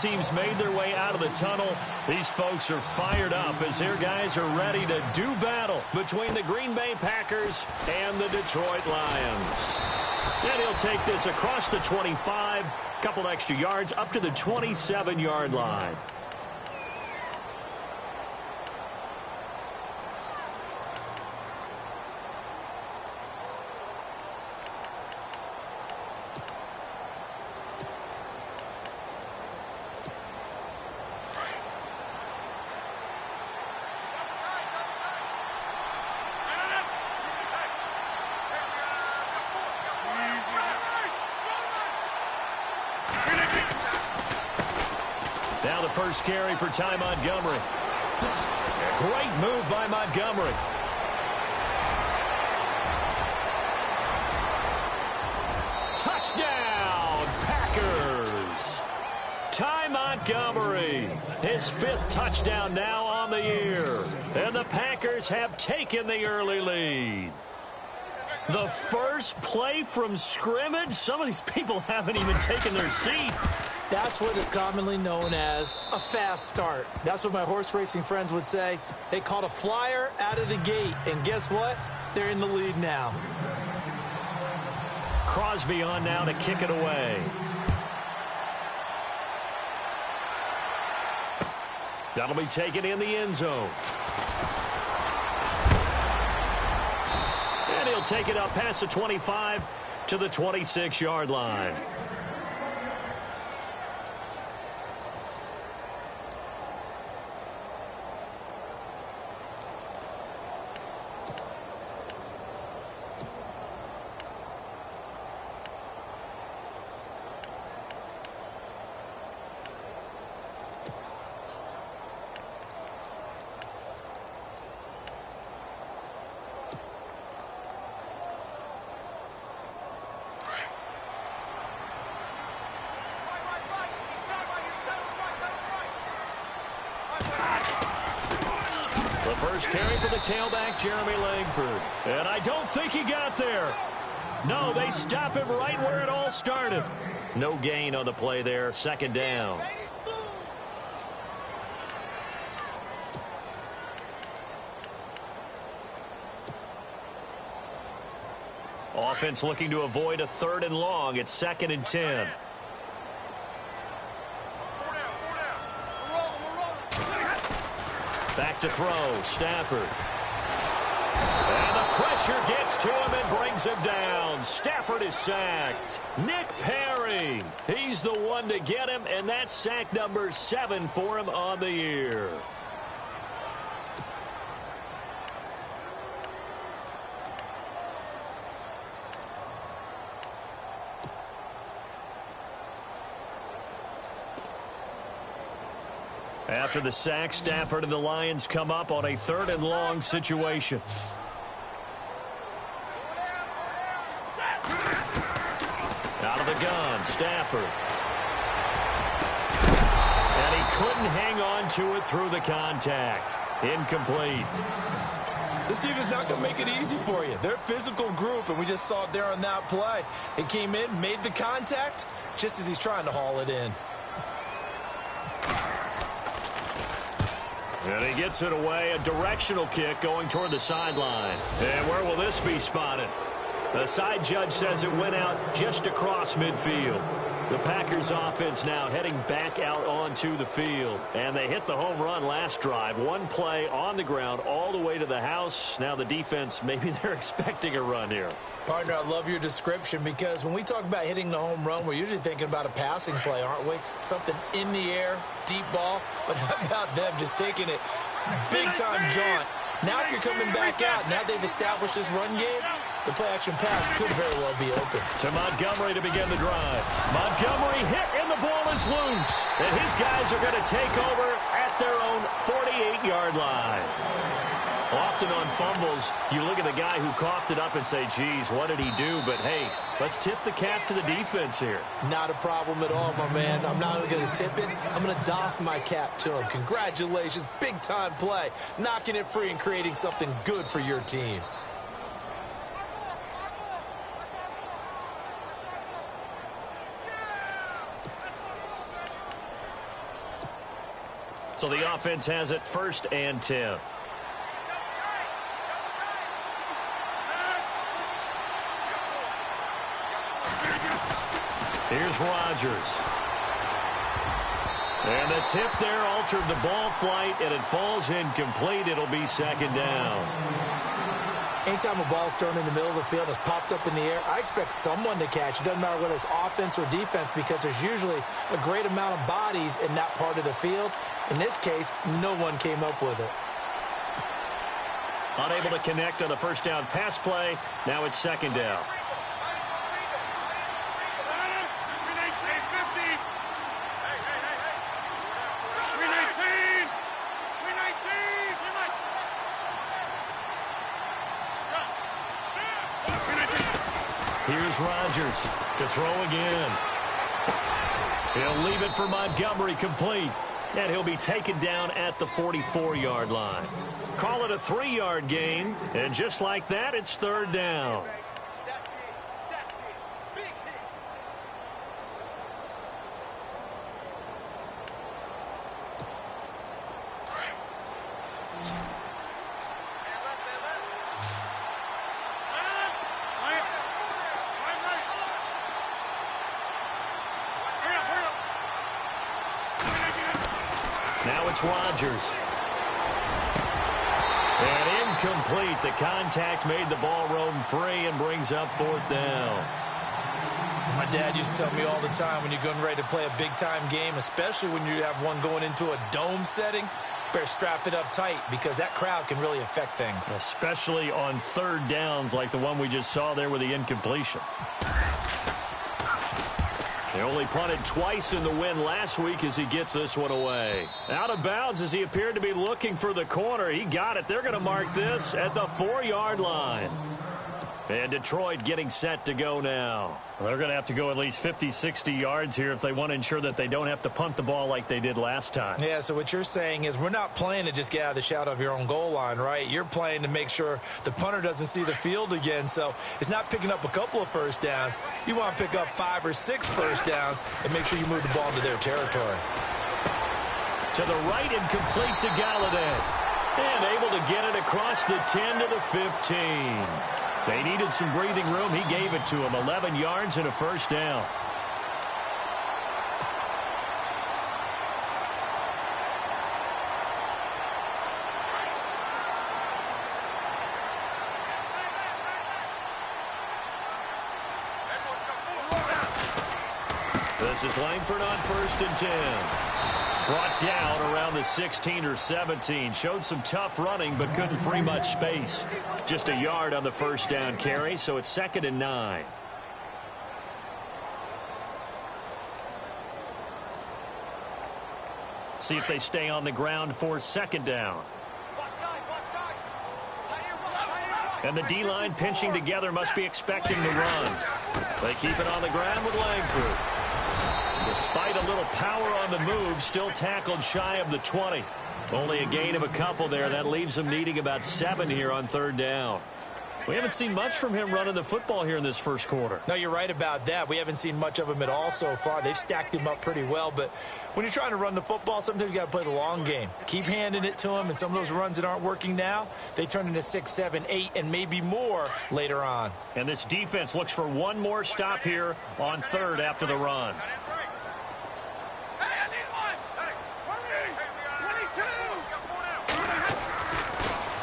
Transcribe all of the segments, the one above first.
teams made their way out of the tunnel. These folks are fired up as their guys are ready to do battle between the Green Bay Packers and the Detroit Lions. And he'll take this across the 25, couple extra yards up to the 27-yard line. Now the first carry for Ty Montgomery. A great move by Montgomery. Touchdown, Packers. Ty Montgomery, his 5th touchdown now on the year. And the Packers have taken the early lead. The first play from scrimmage? Some of these people haven't even taken their seat. That's what is commonly known as a fast start. That's what my horse racing friends would say. They caught a flyer out of the gate, and guess what? They're in the lead now. Crosby on now to kick it away. That'll be taken in the end zone. And he'll take it up past the 25 to the 26-yard line. First carry for the tailback, Jeremy Langford. And I don't think he got there. No, they stop him right where it all started. No gain on the play there, second down. Offense looking to avoid a 3rd and long. It's 2nd and 10. Back to throw, Stafford. And the pressure gets to him and brings him down. Stafford is sacked. Nick Perry, he's the one to get him, and that's sack number 7 for him on the year. After the sack, Stafford and the Lions come up on a 3rd and long situation. Out of the gun, Stafford. And he couldn't hang on to it through the contact. Incomplete. This team is not going to make it easy for you. They're a physical group, and we just saw it there on that play. It came in, made the contact, just as he's trying to haul it in. And he gets it away, a directional kick going toward the sideline. And where will this be spotted? The side judge says it went out just across midfield. The Packers offense now heading back out onto the field. And they hit the home run last drive. One play on the ground all the way to the house. Now the defense, maybe they're expecting a run here. Partner, I love your description because when we talk about hitting the home run, we're usually thinking about a passing play, aren't we? Something in the air, deep ball. But how about them just taking it big-time jaunt? Now if you're coming back out, now they've established this run game, the play-action pass could very well be open. To Montgomery to begin the drive. Montgomery hit, and the ball is loose. And his guys are going to take over at their own 48-yard line. Often on fumbles, you look at the guy who coughed it up and say, geez, what did he do? But, hey, let's tip the cap to the defense here. Not a problem at all, my man. I'm not only going to tip it, I'm going to doff my cap to him. Congratulations, big-time play. Knocking it free and creating something good for your team. So the offense has it 1st and 10. Here's Rodgers. And the tip there altered the ball flight, and it falls incomplete. It'll be 2nd down. Anytime a ball's thrown in the middle of the field, it's popped up in the air, I expect someone to catch. It doesn't matter whether it's offense or defense, because there's usually a great amount of bodies in that part of the field. In this case, no one came up with it. Unable to connect on the 1st down pass play. Now it's 2nd down. Here's Rodgers to throw again. He'll leave it for Montgomery, complete. And he'll be taken down at the 44-yard line. Call it a 3-yard gain. And just like that, it's 3rd down. Now it's Rodgers. And incomplete. The contact made the ball roam free and brings up 4th down. As my dad used to tell me all the time, when you're getting ready to play a big-time game, especially when you have one going into a dome setting, better strap it up tight, because that crowd can really affect things. Especially on 3rd downs like the one we just saw there with the incompletion. They only punted twice in the win last week as he gets this one away. Out of bounds as he appeared to be looking for the corner. He got it. They're going to mark this at the 4-yard line. And Detroit getting set to go now. Well, they're going to have to go at least 50, 60 yards here if they want to ensure that they don't have to punt the ball like they did last time. Yeah, so what you're saying is we're not playing to just get out of the shadow of your own goal line, right? You're playing to make sure the punter doesn't see the field again. So it's not picking up a couple of 1st downs. You want to pick up 5 or 6 1st downs and make sure you move the ball into their territory. To the right and complete to Galladay. And able to get it across the 10 to the 15. They needed some breathing room. He gave it to him. 11 yards and a 1st down. This is Langford on 1st and 10. Brought down around the 16 or 17. Showed some tough running, but couldn't free much space. Just a yard on the 1st down carry, so it's 2nd and 9. See if they stay on the ground for 2nd down. And the D-line pinching together, must be expecting the run. They keep it on the ground with Langford. Despite a little power on the move, still tackled shy of the 20. Only a gain of a couple there. That leaves them needing about 7 here on 3rd down. We haven't seen much from him running the football here in this 1st quarter. No, you're right about that. We haven't seen much of him at all so far. They've stacked him up pretty well, but when you're trying to run the football, sometimes you got to play the long game. Keep handing it to him, and some of those runs that aren't working now, they turn into 6, 7, 8, and maybe more later on. And this defense looks for one more stop here on 3rd after the run.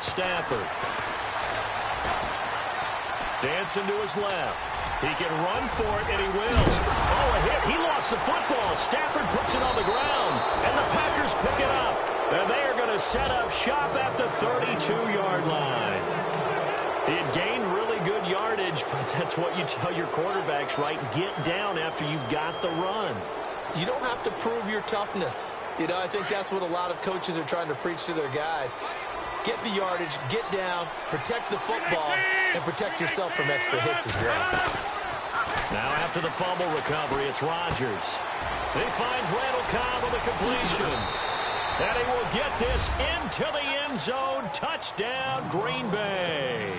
Stafford. Dancing to his left. He can run for it, and he will. Oh, a hit. He lost the football. Stafford puts it on the ground, and the Packers pick it up. And they are going to set up shop at the 32-yard line. He had gained really good yardage, but that's what you tell your quarterbacks, right? Get down after you got the run. You don't have to prove your toughness. You know, I think that's what a lot of coaches are trying to preach to their guys. Get the yardage, get down, protect the football, and protect yourself from extra hits as well. Now after the fumble recovery, it's Rodgers. He finds Randall Cobb on the completion. And he will get this into the end zone. Touchdown, Green Bay.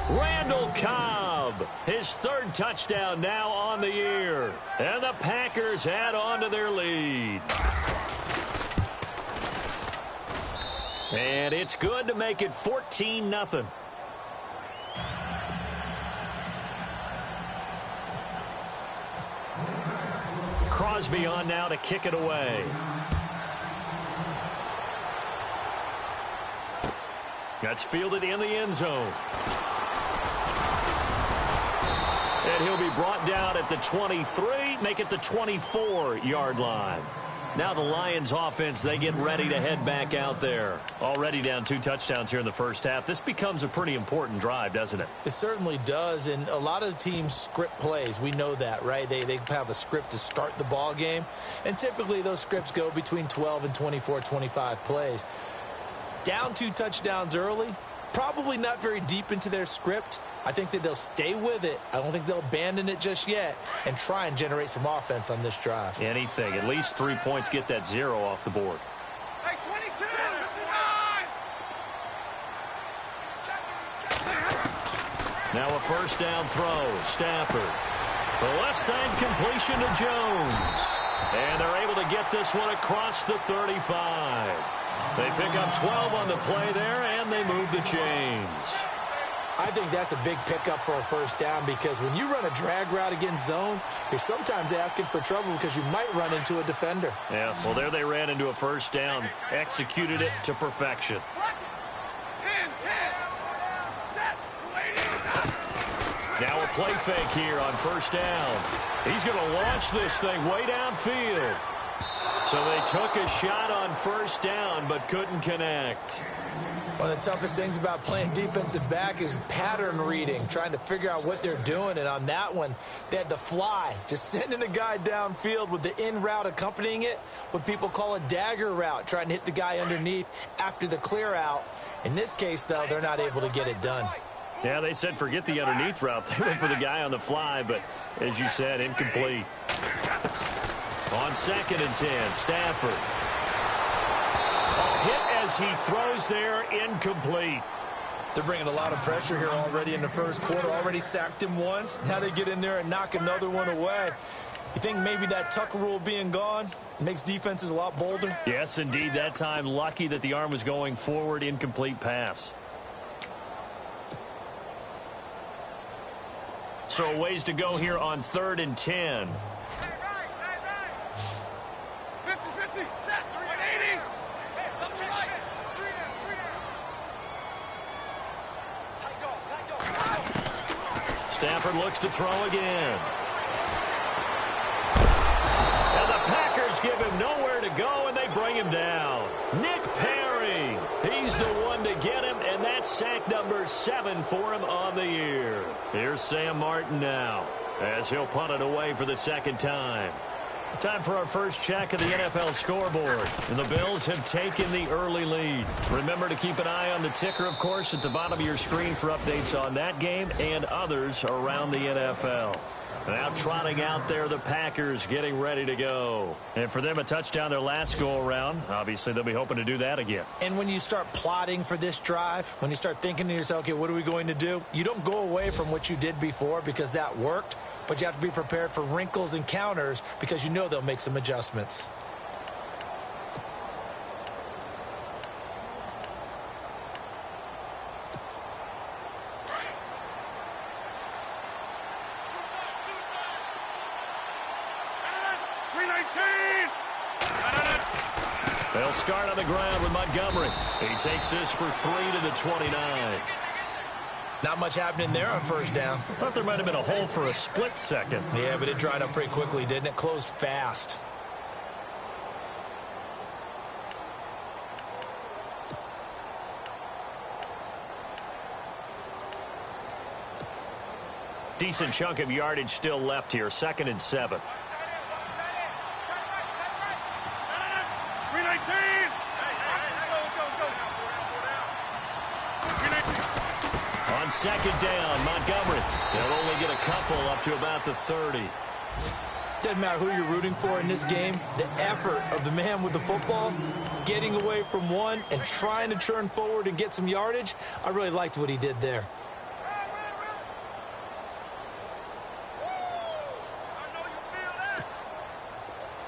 Randall Cobb, his 3rd touchdown now on the year. And the Packers add on to their lead. And it's good to make it 14-0. Crosby on now to kick it away. That's fielded in the end zone. And he'll be brought down at the 23, make it the 24-yard line. Now the Lions offense, they get ready to head back out there. Already down 2 touchdowns here in the first half. This becomes a pretty important drive, doesn't it? It certainly does, and a lot of the teams script plays. We know that, right? They have a script to start the ball game, and typically those scripts go between 12 and 24, 25 plays. Down 2 touchdowns early, probably not very deep into their script. I think that they'll stay with it. I don't think they'll abandon it just yet and try and generate some offense on this drive. Anything. At least 3 points, get that 0 off the board. Hey, 22! Now a first down throw. Stafford. The left side completion to Jones. And they're able to get this one across the 35. They pick up 12 on the play there, and they move the chains. I think that's a big pickup for a first down because when you run a drag route against zone, you're sometimes asking for trouble because you might run into a defender. Yeah, well, there they ran into a first down, executed it to perfection. 10, set, now a play fake here on first down. He's going to launch this thing way downfield. So they took a shot on first down but couldn't connect. One of the toughest things about playing defensive back is pattern reading, trying to figure out what they're doing. And on that one, they had the fly, just sending a guy downfield with the in route accompanying it, what people call a dagger route, trying to hit the guy underneath after the clear out. In this case, though, they're not able to get it done. Yeah, they said forget the underneath route. They went for the guy on the fly, but as you said, incomplete. On 2nd and 10, Stafford. Hit as he throws there, incomplete. They're bringing a lot of pressure here already in the first quarter. Already sacked him once. Now they get in there and knock another one away. You think maybe that Tucker rule being gone makes defenses a lot bolder? Yes, indeed. That time, lucky that the arm was going forward, incomplete pass. So a ways to go here on 3rd and 10. 50-50, set, 180. Stafford looks to throw again. And the Packers give him nowhere to go, and they bring him down. Nick Perry, he's the one to get him, and that's sack number 7 for him on the year. Here's Sam Martin now, as he'll punt it away for the second time. Time for our first check of the NFL scoreboard. And the Bills have taken the early lead. Remember to keep an eye on the ticker, of course, at the bottom of your screen for updates on that game and others around the NFL. Now trotting out there, the Packers getting ready to go. And for them, a touchdown their last go-around. Obviously, they'll be hoping to do that again. And when you start plotting for this drive, when you start thinking to yourself, okay, what are we going to do? You don't go away from what you did before because that worked, but you have to be prepared for wrinkles and counters because you know they'll make some adjustments. They'll start on the ground with Montgomery. He takes this for 3 to the 29. Not much happening there on first down. I thought there might have been a hole for a split second. Yeah, but it dried up pretty quickly, didn't it? Closed fast. Decent chunk of yardage still left here. 2nd and 7. On 2nd down, Montgomery. They'll only get a couple up to about the 30. Doesn't matter who you're rooting for in this game. The effort of the man with the football, getting away from one and trying to turn forward and get some yardage, I really liked what he did there.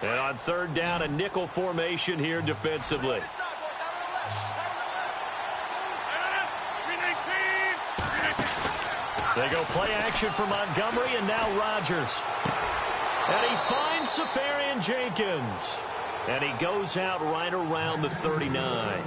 And on 3rd down, a nickel formation here defensively. They go play action for Montgomery, and now Rodgers. And he finds Safarian Jenkins. And he goes out right around the 39.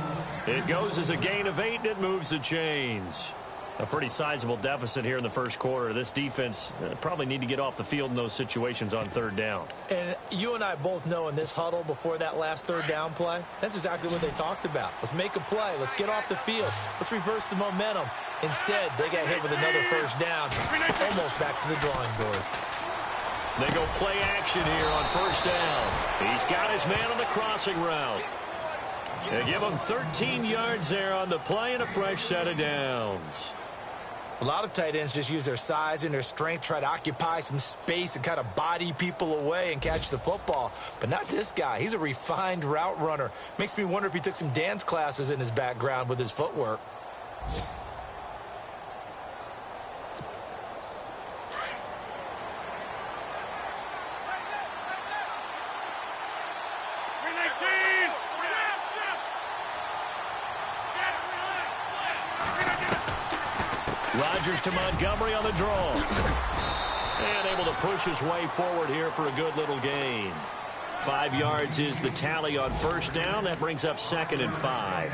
It goes as a gain of 8, and it moves the chains. A pretty sizable deficit here in the first quarter. This defense probably need to get off the field in those situations on third down. And you and I both know in this huddle before that last third down play, that's exactly what they talked about. Let's make a play. Let's get off the field. Let's reverse the momentum. Instead, they got hit with another first down, almost back to the drawing board. They go play action here on first down. He's got his man on the crossing route. They give him 13 yards there on the play and a fresh set of downs. A lot of tight ends just use their size and their strength, try to occupy some space and kind of body people away and catch the football. But not this guy. He's a refined route runner. Makes me wonder if he took some dance classes in his background with his footwork. Rodgers to Montgomery on the draw. And able to push his way forward here for a good little gain. 5 yards is the tally on first down. That brings up 2nd and 5.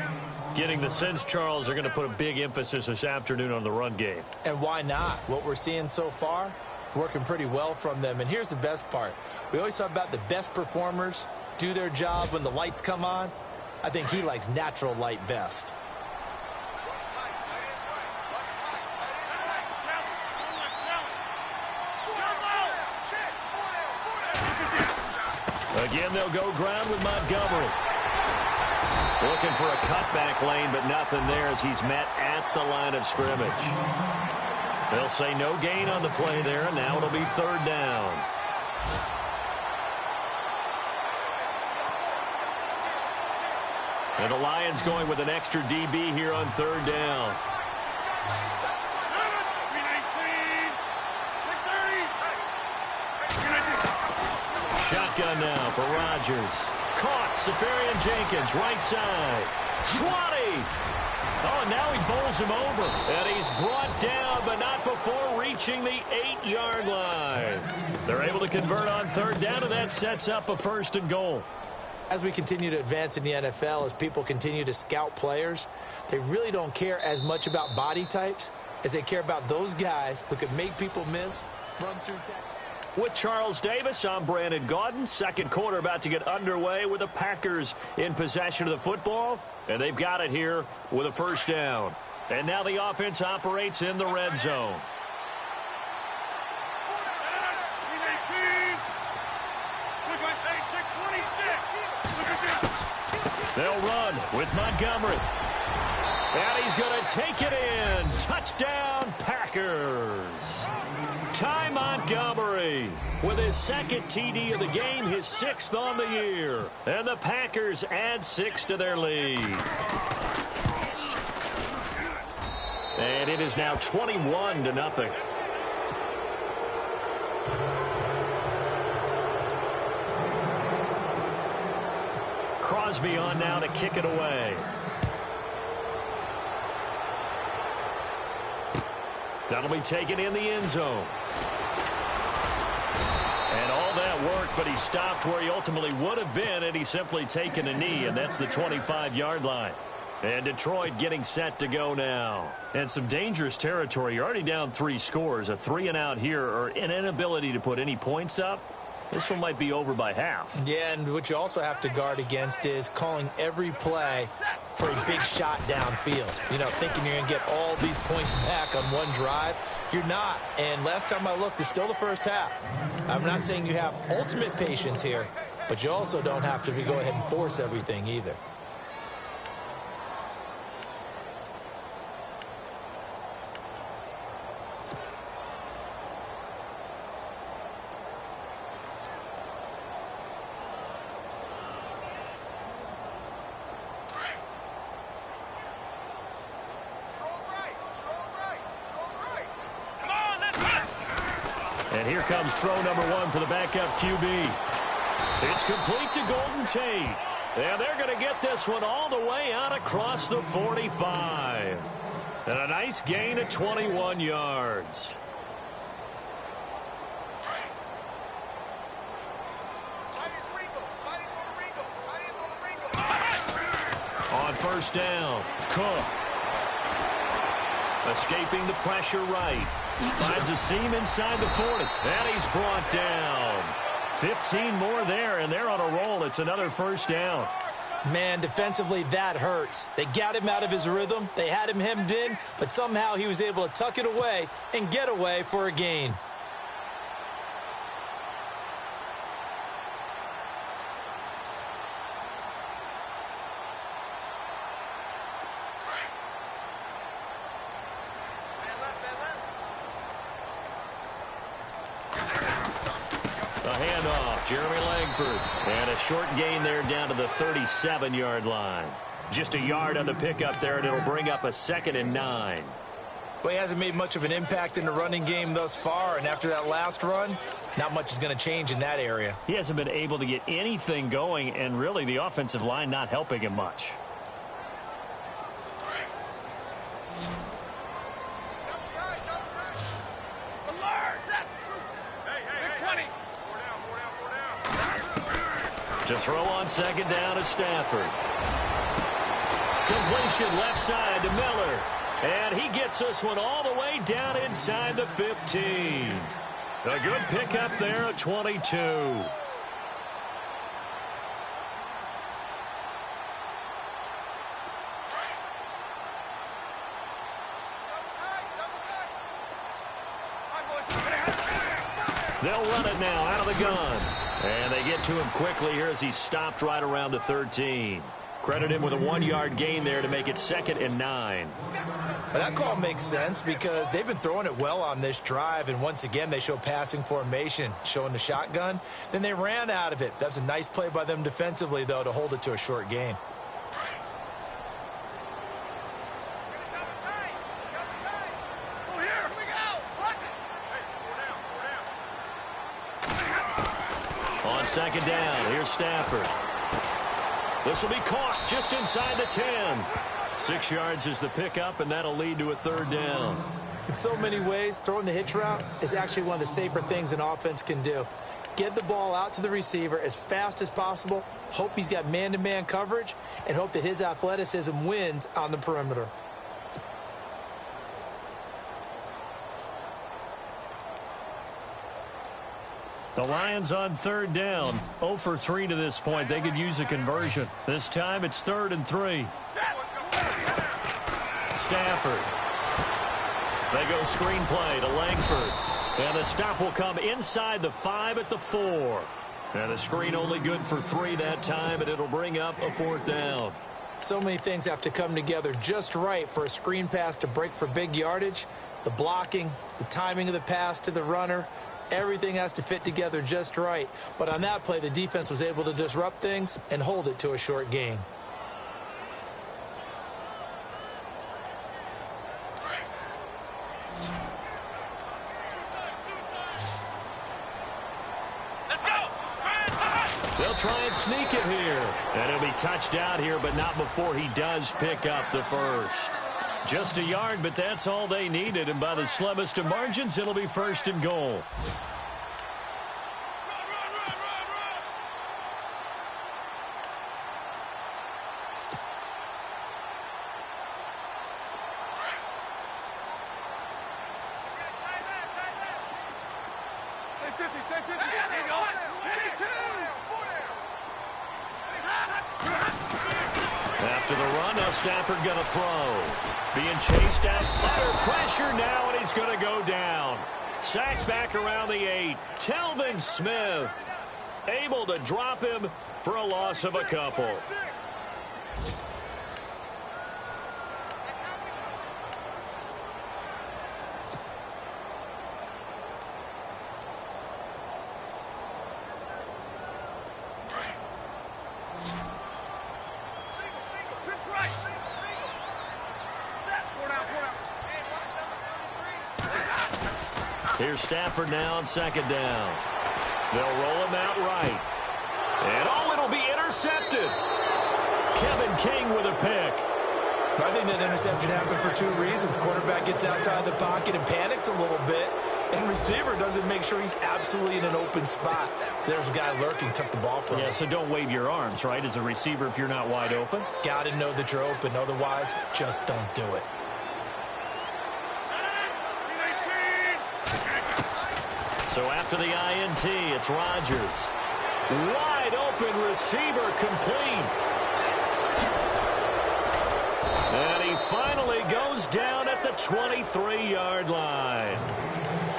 Getting the sense, Charles, are going to put a big emphasis this afternoon on the run game. And why not? What we're seeing so far, it's working pretty well from them. And here's the best part. We always talk about the best performers do their job when the lights come on. I think he likes natural light best. Again, they'll go ground with Montgomery. Looking for a cutback lane, but nothing there as he's met at the line of scrimmage. They'll say no gain on the play there, and now it'll be third down. And the Lions going with an extra DB here on third down. Shotgun now for Rodgers. Caught. Safarian Jenkins, right side. 20. Oh, and now he bowls him over. And he's brought down, but not before reaching the 8-yard line. They're able to convert on third down, and that sets up a 1st and goal. As we continue to advance in the NFL, as people continue to scout players, they really don't care as much about body types as they care about those guys who can make people miss, run through tackles. With Charles Davis, I'm Brandon Gaudin. Second quarter about to get underway with the Packers in possession of the football. And they've got it here with a first down. And now the offense operates in the red zone. They'll run with Montgomery. And he's going to take it in. Touchdown, Packers. Ty Montgomery with his 2nd TD of the game, his 6th on the year. And the Packers add 6 to their lead. And it is now 21-0. Crosby on now to kick it away. That'll be taken in the end zone. And all that work, but he stopped where he ultimately would have been had he simply taken a knee, and that's the 25-yard line. And Detroit getting set to go now. And some dangerous territory. You're already down 3 scores. A 3-and-out here, or an inability to put any points up. This one might be over by half. Yeah, and what you also have to guard against is calling every play for a big shot downfield. You know, thinking you're going to get all these points back on one drive. You're not. And last time I looked, it's still the first half. I'm not saying you have ultimate patience here, but you also don't have to go ahead and force everything either. And here comes throw number 1 for the backup QB. It's complete to Golden Tate. And they're going to get this one all the way out across the 45. And a nice gain of 21 yards. On first down, Cook. Escaping the pressure right. Finds a seam inside the 40. And he's brought down. 15 more there, and they're on a roll. It's another first down. Man, defensively, that hurts. They got him out of his rhythm. They had him hemmed in, but somehow he was able to tuck it away and get away for a gain. Jeremy Langford. And a short gain there down to the 37-yard line. Just a yard on the pickup there, and it'll bring up a 2nd and 9. Well, he hasn't made much of an impact in the running game thus far, and after that last run, not much is going to change in that area. He hasn't been able to get anything going, and really the offensive line not helping him much. To throw on 2nd down is Stafford. Completion left side to Miller. And he gets this one all the way down inside the 15. A good pickup there at 22. They'll run it now out of the gun. And they get to him quickly here as he stopped right around the 13. Credit him with a 1-yard gain there to make it 2nd and 9. But that call makes sense because they've been throwing it well on this drive, and once again they show passing formation, showing the shotgun. Then they ran out of it. That's a nice play by them defensively, though, to hold it to a short gain. On 2nd down, here's Stafford. This will be caught just inside the 10. 6 yards is the pickup, and that'll lead to a 3rd down. In so many ways, throwing the hitch route is actually one of the safer things an offense can do. Get the ball out to the receiver as fast as possible, hope he's got man-to-man coverage, and hope that his athleticism wins on the perimeter. The Lions on 3rd down. 0 for 3 to this point. They could use a conversion. This time it's 3rd and 3. Stafford. They go screenplay to Langford. And the stop will come inside the 5 at the 4. And the screen only good for 3 that time, and it'll bring up a 4th down. So many things have to come together just right for a screen pass to break for big yardage. The blocking, the timing of the pass to the runner, everything has to fit together just right. But on that play, the defense was able to disrupt things and hold it to a short gain. They'll try and sneak it here. And he'll be touched out here, but not before he does pick up the first. Just a yard, but that's all they needed. And by the slimmest of margins, it'll be 1st and goal. After the run, now Stafford going to throw. Being chased out, under pressure now, and he's going to go down. Sacked back around the 8. Telvin Smith able to drop him for a loss of a couple. Here's Stafford now on 2nd down. They'll roll him out right. And it'll be intercepted. Kevin King with a pick. I think that interception happened for two reasons. Quarterback gets outside the pocket and panics a little bit, and receiver doesn't make sure he's absolutely in an open spot. So there's a guy lurking, took the ball from him. Yeah, so don't wave your arms, right, as a receiver if you're not wide open. Got to know that you're open. Otherwise, just don't do it. So after the INT, it's Rodgers. Wide open receiver complete. And he finally goes down at the 23-yard line.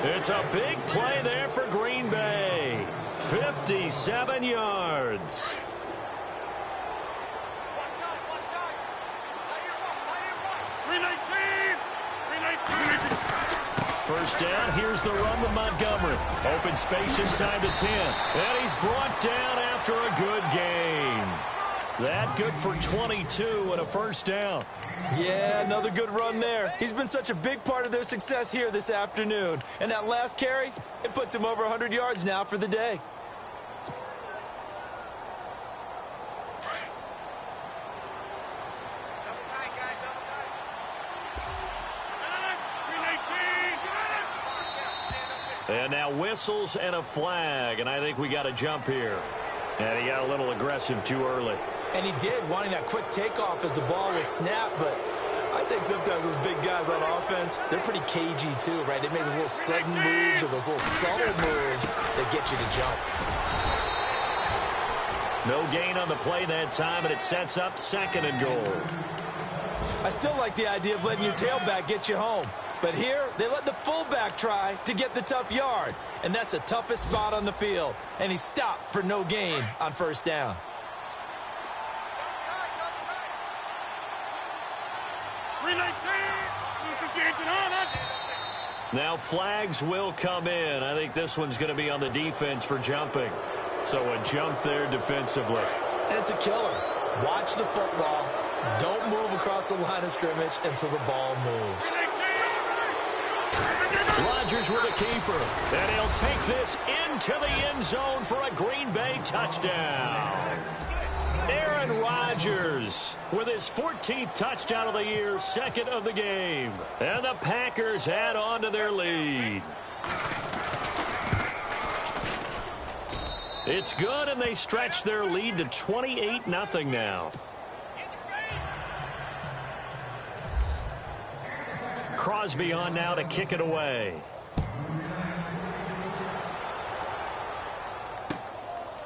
It's a big play there for Green Bay. 57 yards. First down, here's the run with Montgomery. Open space inside the 10. And he's brought down after a good game. That good for 22 and a first down. Yeah, another good run there. He's been such a big part of their success here this afternoon. And that last carry, it puts him over 100 yards now for the day. And now whistles and a flag, and I think we got a jump here. And he got a little aggressive too early. And he did, wanting that quick takeoff as the ball was snapped, but I think sometimes those big guys on offense, they're pretty cagey too, right? They make those little sudden moves or those little subtle moves that get you to jump. No gain on the play that time, and it sets up 2nd and goal. I still like the idea of letting your tailback get you home. But here, they let the fullback try to get the tough yard. And that's the toughest spot on the field. And he stopped for no gain on first down. Now flags will come in. I think this one's going to be on the defense for jumping. So a jump there defensively. And it's a killer. Watch the football. Don't move across the line of scrimmage until the ball moves. Rodgers with a keeper. And he'll take this into the end zone for a Green Bay touchdown. Aaron Rodgers with his 14th touchdown of the year, 2nd of the game. And the Packers add on to their lead. It's good, and they stretch their lead to 28-0 now. Crosby on now to kick it away.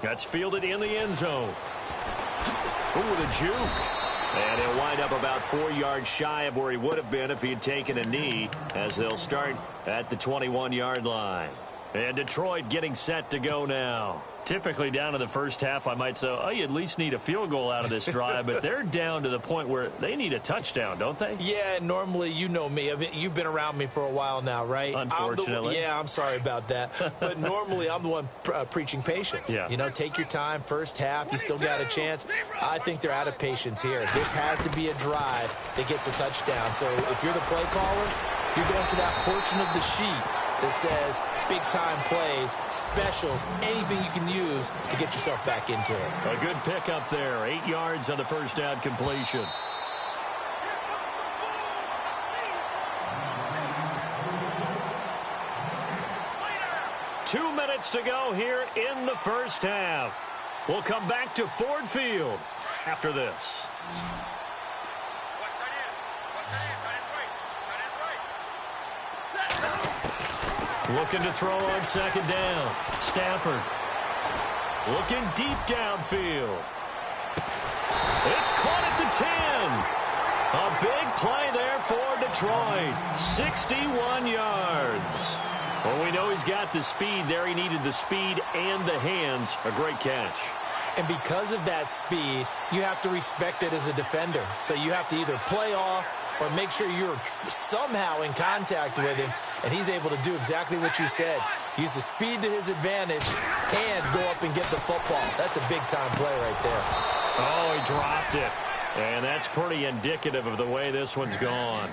That's fielded in the end zone. Ooh, the juke. And he'll wind up about 4 yards shy of where he would have been if he had taken a knee, as they'll start at the 21-yard line. And Detroit getting set to go now. Typically down in the first half, I might say, oh, you at least need a field goal out of this drive, but they're down to the point where they need a touchdown, don't they? Yeah, normally, you know me. I mean, you've been around me for a while now, right? Unfortunately. I'm sorry about that. But normally, I'm the one preaching patience. Yeah. You know, take your time. First half, you still got a chance. I think they're out of patience here. This has to be a drive that gets a touchdown. So if you're the play caller, you're going to that portion of the sheet that says big-time plays, specials, anything you can use to get yourself back into it. A good pickup there. 8 yards on the first down completion. Two minutes to go here in the first half. We'll come back to Ford Field after this. Looking to throw on 2nd down. Stafford looking deep downfield. It's caught at the 10. A big play there for Detroit. 61 yards. Well, we know he's got the speed there. He needed the speed and the hands. A great catch. And because of that speed, you have to respect it as a defender. So you have to either play off or make sure you're somehow in contact with him, and he's able to do exactly what you said. Use the speed to his advantage and go up and get the football. That's a big-time play right there. Oh, he dropped it. And that's pretty indicative of the way this one's gone.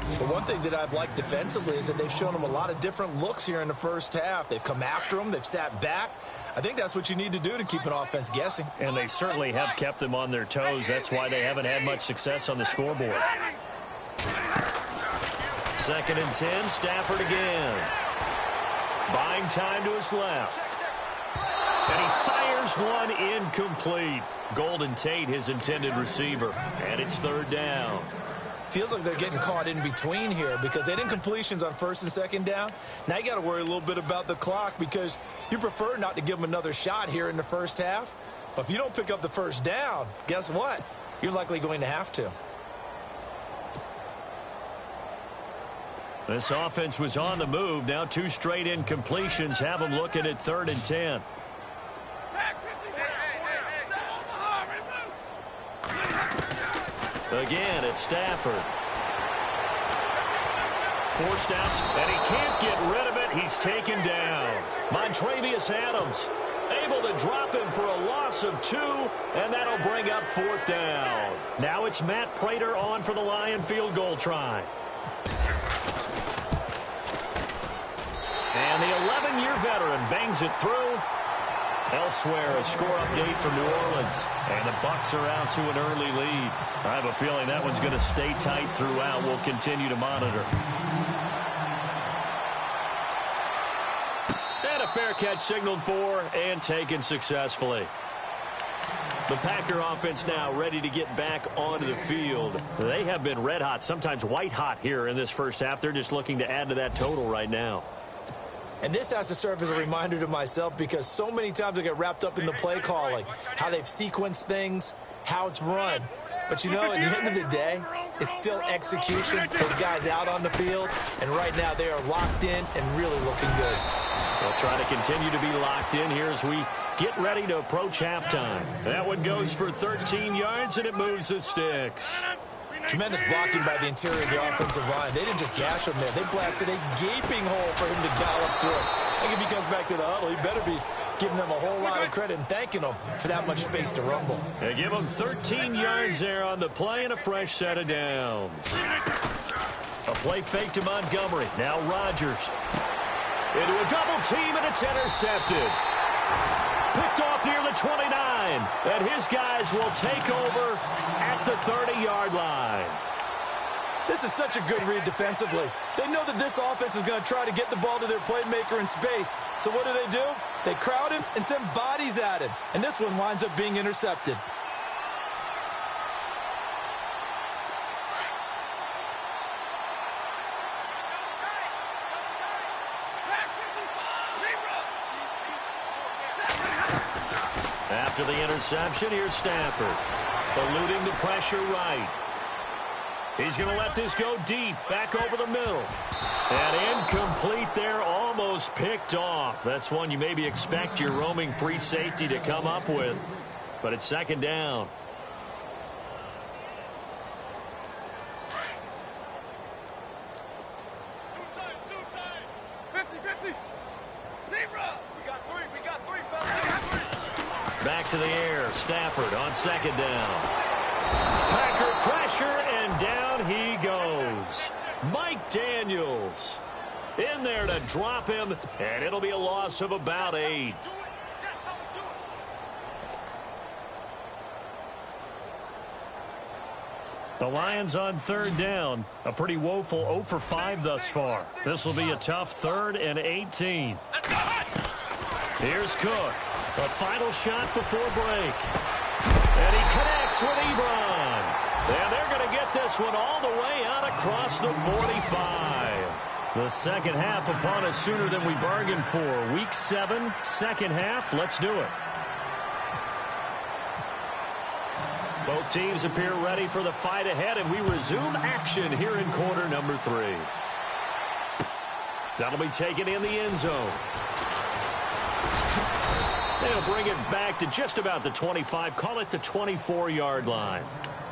The one thing that I've liked defensively is that they've shown them a lot of different looks here in the first half. They've come after them. They've sat back. I think that's what you need to do to keep an offense guessing. And they certainly have kept them on their toes. That's why they haven't had much success on the scoreboard. 2nd and 10, Stafford again. Buying time to his left. And he fires one incomplete. Golden Tate, his intended receiver. And it's 3rd down. Feels like they're getting caught in between here because they didn't completions on 1st and 2nd down. Now you got to worry a little bit about the clock because you prefer not to give them another shot here in the first half. But if you don't pick up the 1st down, guess what? You're likely going to have to. This offense was on the move. Now 2 straight incompletions have them looking at 3rd and 10. Again, it's Stafford. Forced out, and he can't get rid of it. He's taken down. Montravius Adams able to drop him for a loss of 2, and that'll bring up 4th down. Now it's Matt Prater on for the Lion field goal try. And the 11-year veteran bangs it through. Elsewhere, a score update from New Orleans. And the Bucs are out to an early lead. I have a feeling that one's going to stay tight throughout. We'll continue to monitor. And a fair catch signaled for and taken successfully. The Packer offense now ready to get back onto the field. They have been red hot, sometimes white hot here in this first half. They're just looking to add to that total right now. And this has to serve as a reminder to myself because so many times I get wrapped up in the play calling, how they've sequenced things, how it's run. But, you know, at the end of the day, it's still execution. Those guys out on the field, and right now they are locked in and really looking good. They'll try to continue to be locked in here as we get ready to approach halftime. That one goes for 13 yards, and it moves the sticks. Tremendous blocking by the interior of the offensive line. They didn't just gash him there. They blasted a gaping hole for him to gallop through. I think if he comes back to the huddle, he better be giving them a whole lot of credit and thanking them for that much space to rumble. They give him 13 yards there on the play and a fresh set of downs. A play fake to Montgomery. Now Rodgers. Into a double team, and it's intercepted. Picked off near the 29, and his guys will take over at the 30-yard line. This is such a good read defensively. They know that this offense is going to try to get the ball to their playmaker in space. So what do? They crowd him and send bodies at him. And this one winds up being intercepted. After the interception, here's Stafford. Eluding the pressure right. He's going to let this go deep, back over the middle. And incomplete there, almost picked off. That's one you maybe expect your roaming free safety to come up with. But it's 2nd down. Back to the air. Stafford on 2nd down. Packer pressure, and down he goes. Mike Daniels in there to drop him, and it'll be a loss of about 8. The Lions on 3rd down. A pretty woeful 0 for 5 thus far. This will be a tough 3rd and 18. Here's Cook. A final shot before break. And he connects with Ebron. And they're going to get this one all the way out across the 45. The second half upon us sooner than we bargained for. Week 7, second half. Let's do it. Both teams appear ready for the fight ahead, and we resume action here in quarter number 3. That'll be taken in the end zone. They'll bring it back to just about the 25, call it the 24-yard line.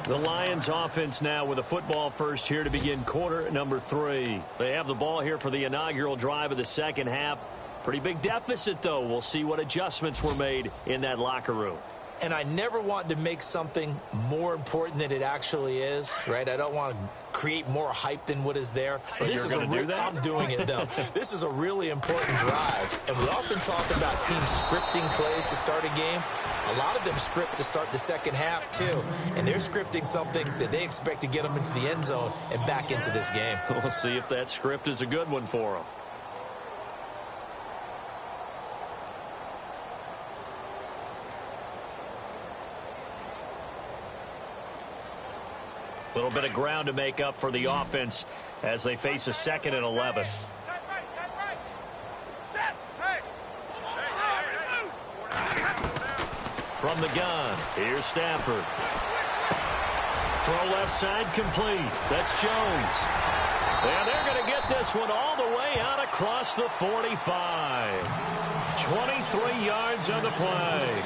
The Lions offense now with a football first here to begin quarter number 3. They have the ball here for the inaugural drive of the second half. Pretty big deficit, though. We'll see what adjustments were made in that locker room. and I never want to make something more important than it actually is, right? I don't want to create more hype than what is there. But this you're is going to do that? I'm doing it, though. This is a really important drive, and we often talk about teams scripting plays to start a game. A lot of them script to start the second half, too, and they're scripting something that they expect to get them into the end zone and back into this game. We'll see if that script is a good one for them. A little bit of ground to make up for the offense as they face a 2nd and 11. From the gun, here's Stafford. Throw left side complete. That's Jones. And they're going to get this one all the way out across the 45. 23 yards on the play.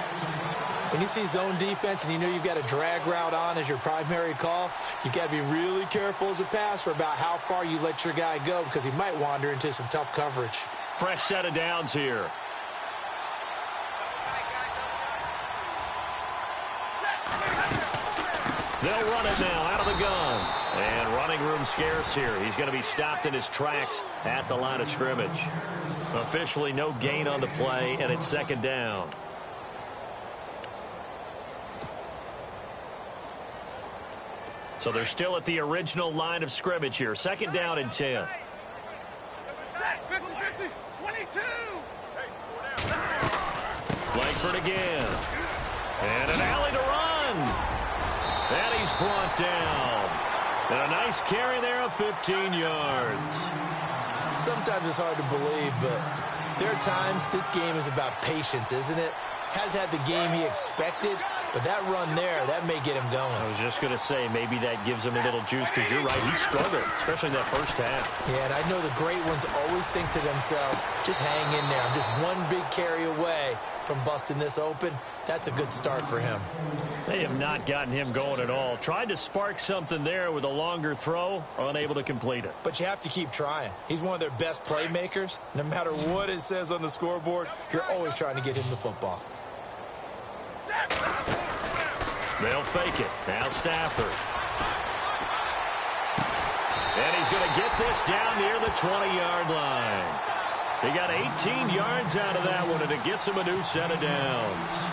When you see zone defense and you know you've got a drag route on as your primary call, you've got to be really careful as a passer about how far you let your guy go because he might wander into some tough coverage. Fresh set of downs here. They'll run it now out of the gun. And running room scarce here. He's going to be stopped in his tracks at the line of scrimmage. Officially no gain on the play, and it's 2nd down. So they're still at the original line of scrimmage here. 2nd down and 10. 50, 22. Langford again. And an alley to run. And he's brought down. And a nice carry there of 15 yards. Sometimes it's hard to believe, but there are times this game is about patience, isn't it? Has had the game he expected, but that run there, that may get him going. I was just going to say, maybe that gives him a little juice because you're right, he struggled, especially in that first half. Yeah, and I know the great ones always think to themselves, just hang in there. I'm just one big carry away from busting this open. That's a good start for him. They have not gotten him going at all. Tried to spark something there with a longer throw, unable to complete it. But you have to keep trying. He's one of their best playmakers. No matter what it says on the scoreboard, you're always trying to get him the football. They'll fake it. Now Stafford. And he's going to get this down near the 20-yard line. He got 18 yards out of that one, and it gets him a new set of downs.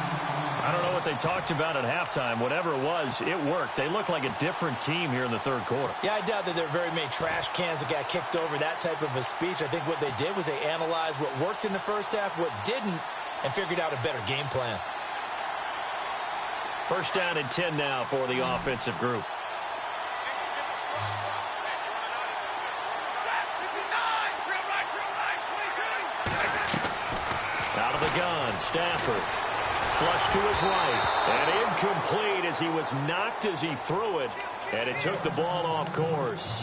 I don't know what they talked about at halftime. Whatever it was, it worked. They look like a different team here in the third quarter. Yeah, I doubt that there are very many trash cans that got kicked over, that type of a speech. I think what they did was they analyzed what worked in the first half, what didn't, and figured out a better game plan. 1st down and 10 now for the offensive group. Out of the gun, Stafford. Flush to his right. And incomplete as he was knocked as he threw it. And it took the ball off course.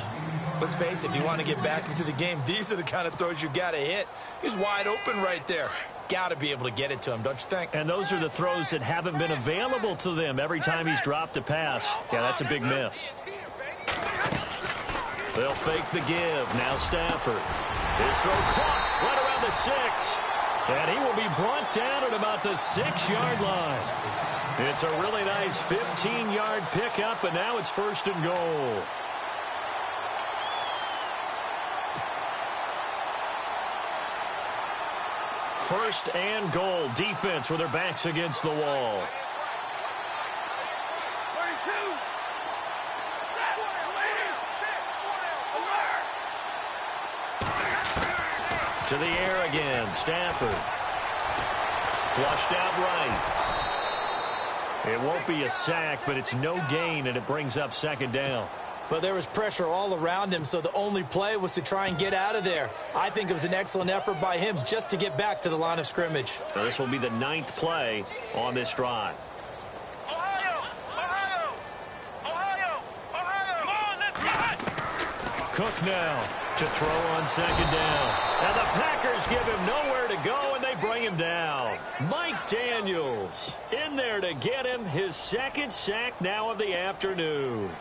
Let's face it, if you want to get back into the game, these are the kind of throws you got to hit. He's wide open right there. Got to be able to get it to him, don't you think? And those are the throws that haven't been available to them every time he's dropped a pass. Yeah, that's a big miss. They'll fake the give. Now Stafford. His throw caught right around the 6. And he will be brought down at about the 6-yard line. It's a really nice 15-yard pickup, and now it's 1st and goal. First and goal. Defense with their backs against the wall. 32. To the air again. Stafford. Flushed out right. It won't be a sack, but it's no gain, and it brings up 2nd down. But there was pressure all around him, so the only play was to try and get out of there. I think it was an excellent effort by him just to get back to the line of scrimmage. Now this will be the 9th play on this drive. Ohio! Ohio! Ohio! Ohio! Come on, let's get it! Cook now to throw on 2nd down. And the Packers give him nowhere to go, and they bring him down. Mike Daniels in there to get him his 2nd sack now of the afternoon.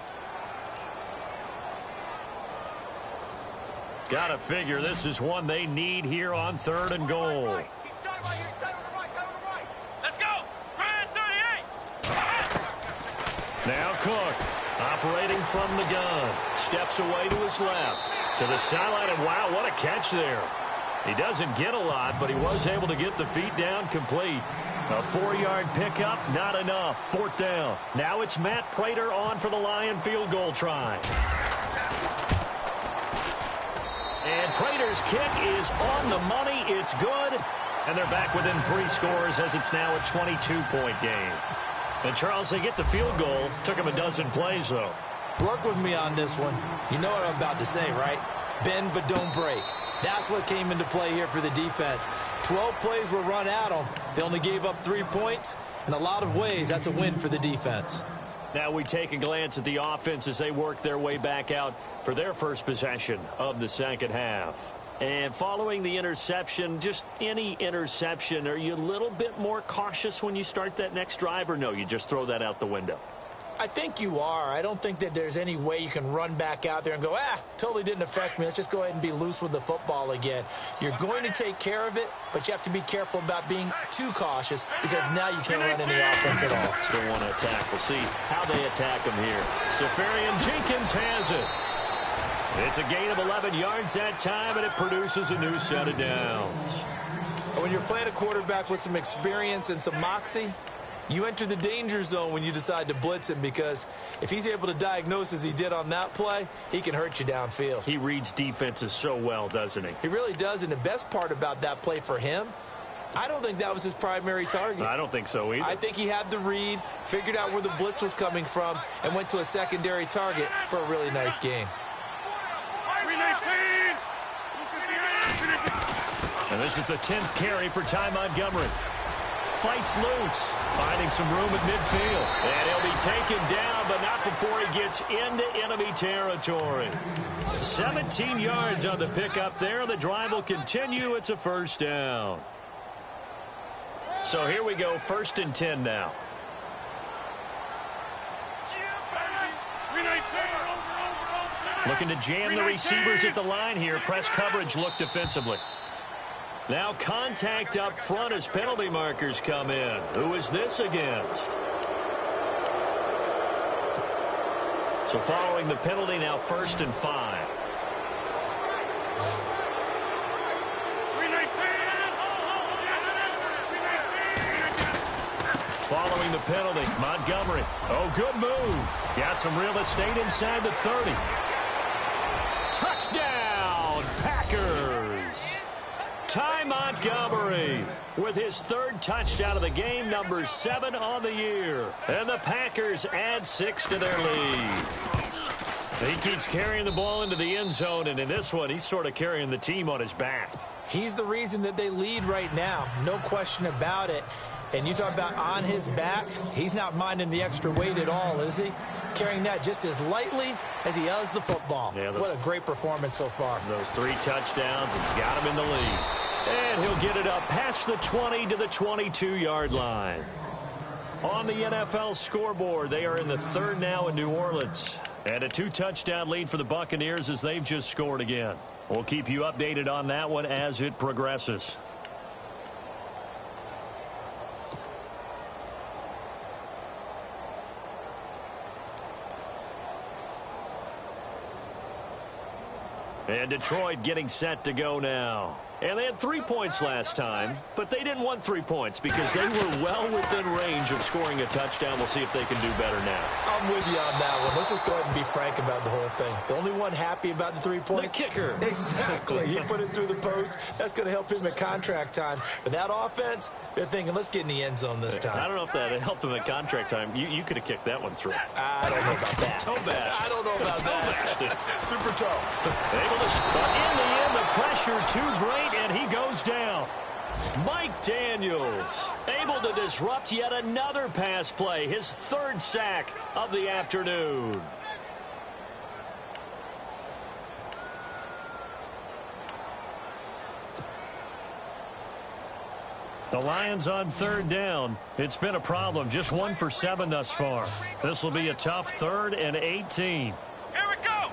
Got to figure this is one they need here on 3rd and goal. Let's go! Grand 38! Now Cook, operating from the gun. Steps away to his left. To the sideline, and wow, what a catch there. He doesn't get a lot, but he was able to get the feet down complete. A 4-yard pickup, not enough. 4th down. Now it's Matt Prater on for the Lion field goal try. And Prater's kick is on the money. It's good. And they're back within 3 scores as it's now a 22-point game. And, Charles, they get the field goal. Took them a dozen plays, though. Work with me on this one. You know what I'm about to say, right? Bend but don't break. That's what came into play here for the defense. 12 plays were run at them. They only gave up 3 points. In a lot of ways, that's a win for the defense. Now we take a glance at the offense as they work their way back out for their first possession of the second half. And following the interception, just any interception, are you a little bit more cautious when you start that next drive, or no, you just throw that out the window? I think you are. I don't think that there's any way you can run back out there and go, totally didn't affect me. Let's just go ahead and be loose with the football again. You're going to take care of it, but you have to be careful about being too cautious because now you can't run any offense at all. Still want to attack. We'll see how they attack him here. Safarian Jenkins has it. It's a gain of 11 yards that time, and it produces a new set of downs. When you're playing a quarterback with some experience and some moxie, you enter the danger zone when you decide to blitz him, because if he's able to diagnose as he did on that play, he can hurt you downfield. He reads defenses so well, doesn't he? He really does, and the best part about that play for him, I don't think that was his primary target. I don't think so either. I think he had the read, figured out where the blitz was coming from, and went to a secondary target for a really nice game. And this is the 10th carry for Ty Montgomery. Fights loose, finding some room at midfield. And he'll be taken down, but not before he gets into enemy territory. 17 yards on the pickup there. The drive will continue. It's a first down. So here we go, 1st and 10 now. Looking to jam the receivers at the line here. Press coverage look defensively. Now contact up front as penalty markers come in. Who is this against? So following the penalty, now 1st and 5. Following the penalty, Montgomery. Oh, good move. Got some real estate inside the 30. Touchdown, Packers. Ty Montgomery with his 3rd touchdown of the game, number 7 on the year. And the Packers add 6 to their lead. He keeps carrying the ball into the end zone, and in this one, he's sort of carrying the team on his back. He's the reason that they lead right now, no question about it. And you talk about on his back, he's not minding the extra weight at all, is he? Carrying that just as lightly as he does the football. Yeah, what a great performance so far. Those 3 touchdowns, he's got him in the lead. And he'll get it up past the 20 to the 22-yard line. On the NFL scoreboard, they are in the 3rd now in New Orleans. And a 2-touchdown lead for the Buccaneers as they've just scored again. We'll keep you updated on that one as it progresses. And Detroit getting set to go now. And they had 3 points last time, but they didn't want 3 points because they were well within range of scoring a touchdown. We'll see if they can do better now. I'm with you on that one. Let's just go ahead and be frank about the whole thing. The only one happy about the 3-point? The kicker. Exactly. He put it through the post. That's going to help him at contract time. But that offense, they're thinking, let's get in the end zone this time. I don't know if that helped him at contract time. You could have kicked that one through. I don't know about that. Toe bash. I don't know about that. Super toe. Able to, but in the end, the pressure too great. And he goes down. Mike Daniels able to disrupt yet another pass play. His 3rd sack of the afternoon. The Lions on 3rd down. It's been a problem. Just 1 for 7 thus far. This will be a tough 3rd and 18. Here we go.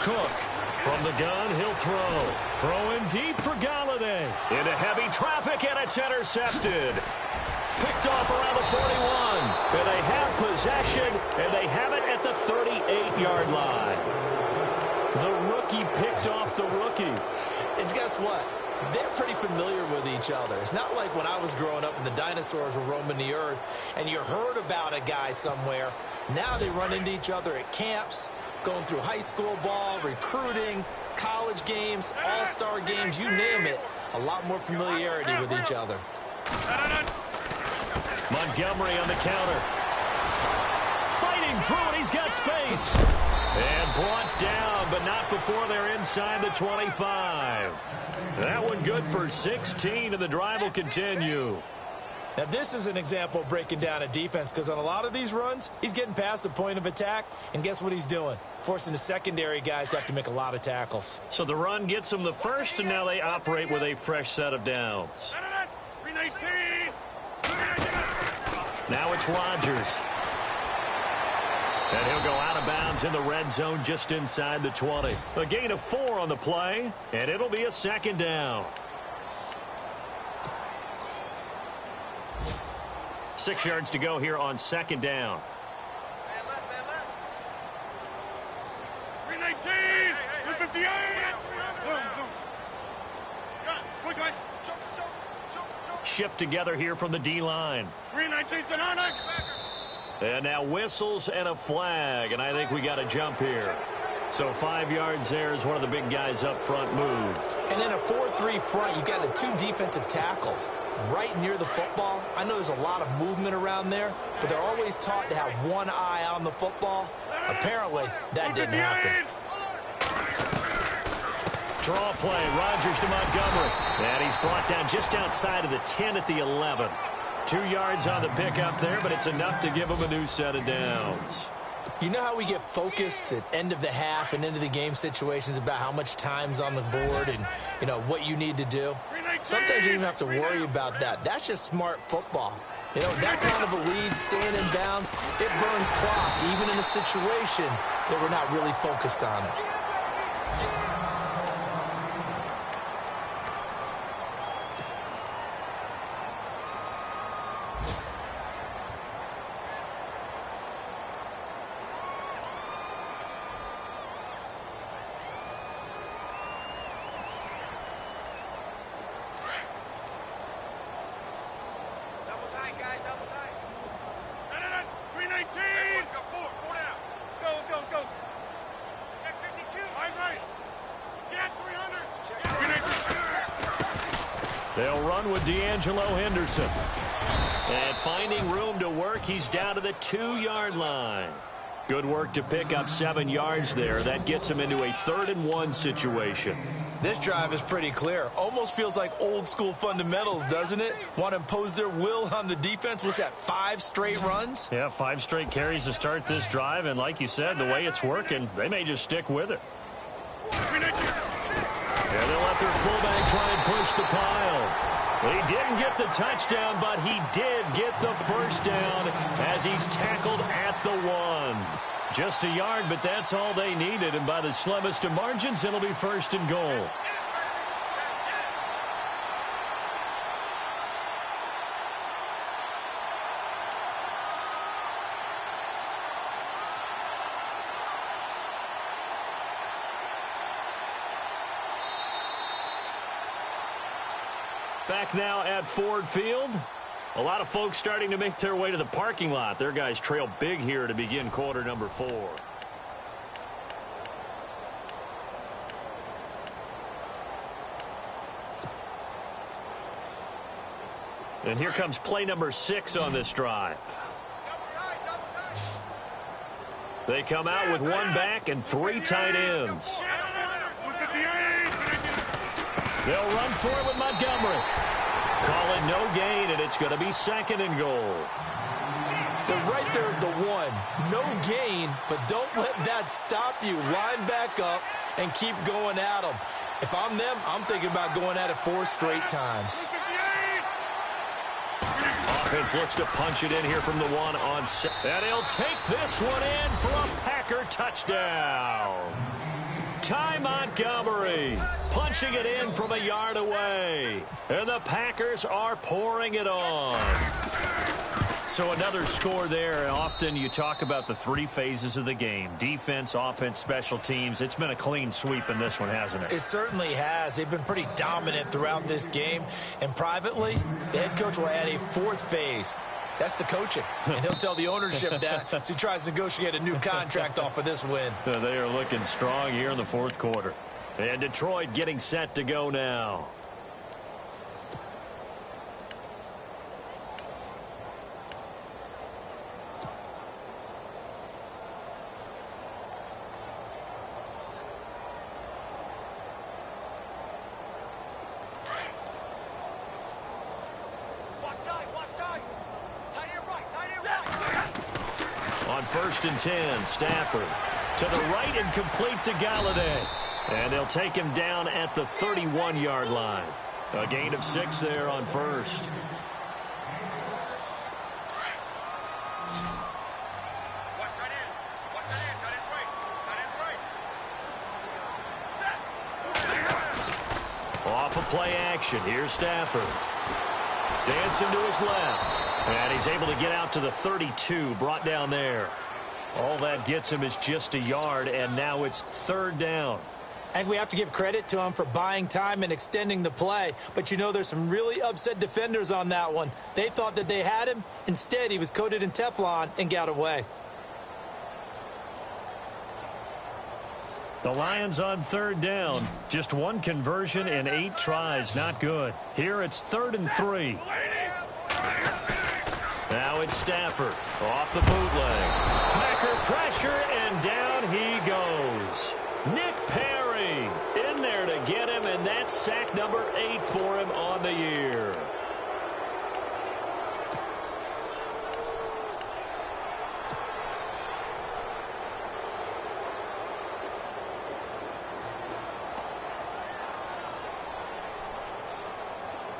Cook from the gun, he'll throw. Throwing deep for Galladay. Into heavy traffic, and it's intercepted. Picked off around the 41. And they have possession, and they have it at the 38-yard line. The rookie picked off the rookie. And guess what? They're pretty familiar with each other. It's not like when I was growing up and the dinosaurs were roaming the earth and you heard about a guy somewhere. Now they run into each other at camps, going through high school ball, recruiting, college games, all-star games, you name it. A lot more familiarity with each other. Montgomery on the counter. Fighting through it. He's got space. And brought down, but not before they're inside the 25. That one good for 16, and the drive will continue. Now, this is an example of breaking down a defense because on a lot of these runs, he's getting past the point of attack, and guess what he's doing? Forcing the secondary guys to have to make a lot of tackles. So the run gets them the first, and now they operate with a fresh set of downs. Now it's Rodgers. And he'll go out of bounds in the red zone just inside the 20. A gain of 4 on the play, and it'll be a second down. 6 yards to go here on second down. 319, 158. Shift together here from the D-line. 319 to 9. And now whistles and a flag, and I think we got a jump here. So 5 yards there as one of the big guys up front moved. And in a 4-3 front, you got the 2 defensive tackles right near the football. I know there's a lot of movement around there, but they're always taught to have one eye on the football. Apparently, that didn't happen. Draw play, Rodgers to Montgomery. And he's brought down just outside of the 10 at the 11. 2 yards on the pickup there, but it's enough to give him a new set of downs. You know how we get focused at end of the half and into the game situations about how much time's on the board and, you know, what you need to do? Sometimes you don't even have to worry about that. That's just smart football. You know, that kind of a lead, staying in bounds, it burns clock, even in a situation that we're not really focused on it. They'll run with D'Angelo Henderson. And finding room to work, he's down to the 2-yard line. Good work to pick up 7 yards there. That gets him into a 3rd and 1 situation. This drive is pretty clear. Almost feels like old school fundamentals, doesn't it? Want to impose their will on the defense. Was that 5 straight runs? Yeah, 5 straight carries to start this drive. And like you said, the way it's working, they may just stick with it. And they'll let their fullback try and push the pile. He didn't get the touchdown, but he did get the first down as he's tackled at the 1. Just a yard, but that's all they needed. And by the slimmest of margins, it'll be 1st and goal. Back now at Ford Field. A lot of folks starting to make their way to the parking lot. Their guys trail big here to begin quarter number 4. And here comes play number 6 on this drive. They come out with 1 back and 3 tight ends. They'll run for it with Montgomery. Call it no gain, and it's going to be 2nd and goal. They're right there at the 1. No gain, but don't let that stop you. Line back up and keep going at them. If I'm them, I'm thinking about going at it 4 straight times. Offense looks to punch it in here from the 1 on set. And he'll take this one in for a Packer touchdown. Ty Montgomery punching it in from a yard away. And the Packers are pouring it on. So another score there. Often you talk about the three phases of the game. Defense, offense, special teams. It's been a clean sweep in this one, hasn't it? It certainly has. They've been pretty dominant throughout this game. And privately, the head coach will add a fourth phase. That's the coaching. And he'll tell the ownership that as he tries to negotiate a new contract off of this win. They are looking strong here in the fourth quarter. And Detroit getting set to go now. On 1st and 10, Stafford to the right and complete to Galladay. And they'll take him down at the 31-yard line. A gain of 6 there on first. Off of play action, here's Stafford. Dancing to his left. And he's able to get out to the 32, brought down there. All that gets him is just a yard, and now it's 3rd down. And we have to give credit to him for buying time and extending the play. But, you know, there's some really upset defenders on that one. They thought that they had him. Instead, he was coated in Teflon and got away. The Lions on 3rd down. Just one conversion in 8 tries. Not good. Here it's 3rd and 3. Now it's Stafford off the bootleg. Packer pressure, and down he goes. Nick Perry in there to get him, and that's sack number 8 for him on the year.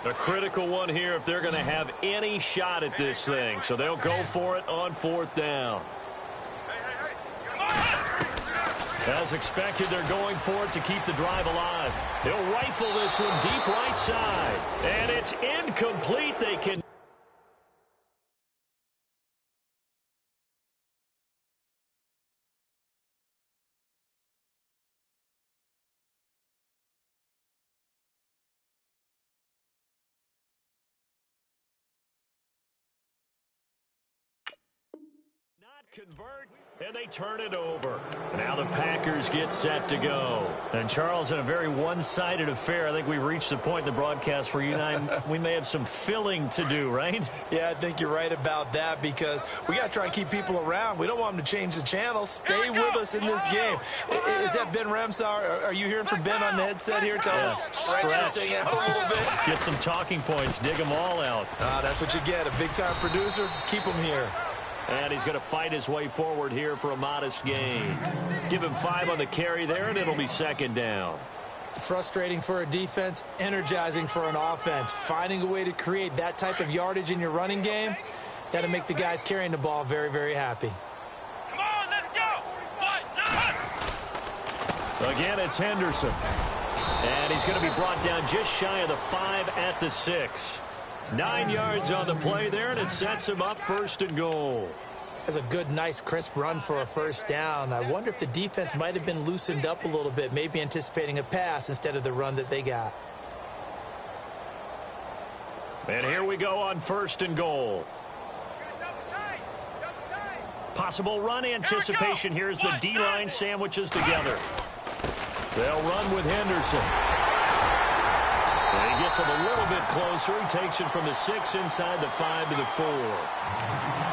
A critical one here if they're going to have any shot at this thing. So they'll go for it on 4th down. As expected, they're going for it to keep the drive alive. They'll rifle this one deep right side. And it's incomplete. They can... convert, and they turn it over. Now the Packers get set to go. And Charles, in a very one-sided affair, I think we've reached the point in the broadcast where you and I, we may have some filling to do, right? Yeah, I think you're right about that because we got to try and keep people around. We don't want them to change the channel. Stay with us in this game. Is that Ben Ramsauer? Are you hearing from Ben on the headset here? Tell us, stretch this thing out a little bit. Get some talking points. Dig them all out. That's what you get. A big-time producer. Keep them here. And he's going to fight his way forward here for a modest gain. Give him 5 on the carry there, and it'll be 2nd down. Frustrating for a defense, energizing for an offense. Finding a way to create that type of yardage in your running game, that'll make the guys carrying the ball very, very happy. Come on, let's go. Again, it's Henderson. And he's going to be brought down just shy of the 5 at the 6. 9 yards on the play there, and it sets him up 1st and goal. That's a good, nice, crisp run for a 1st down. I wonder if the defense might have been loosened up a little bit, maybe anticipating a pass instead of the run that they got. And here we go on 1st and goal. Possible run anticipation. Here's the D-line sandwiches together. They'll run with Henderson. And he gets him a little bit closer. He takes it from the 6 inside the 5 to the 4.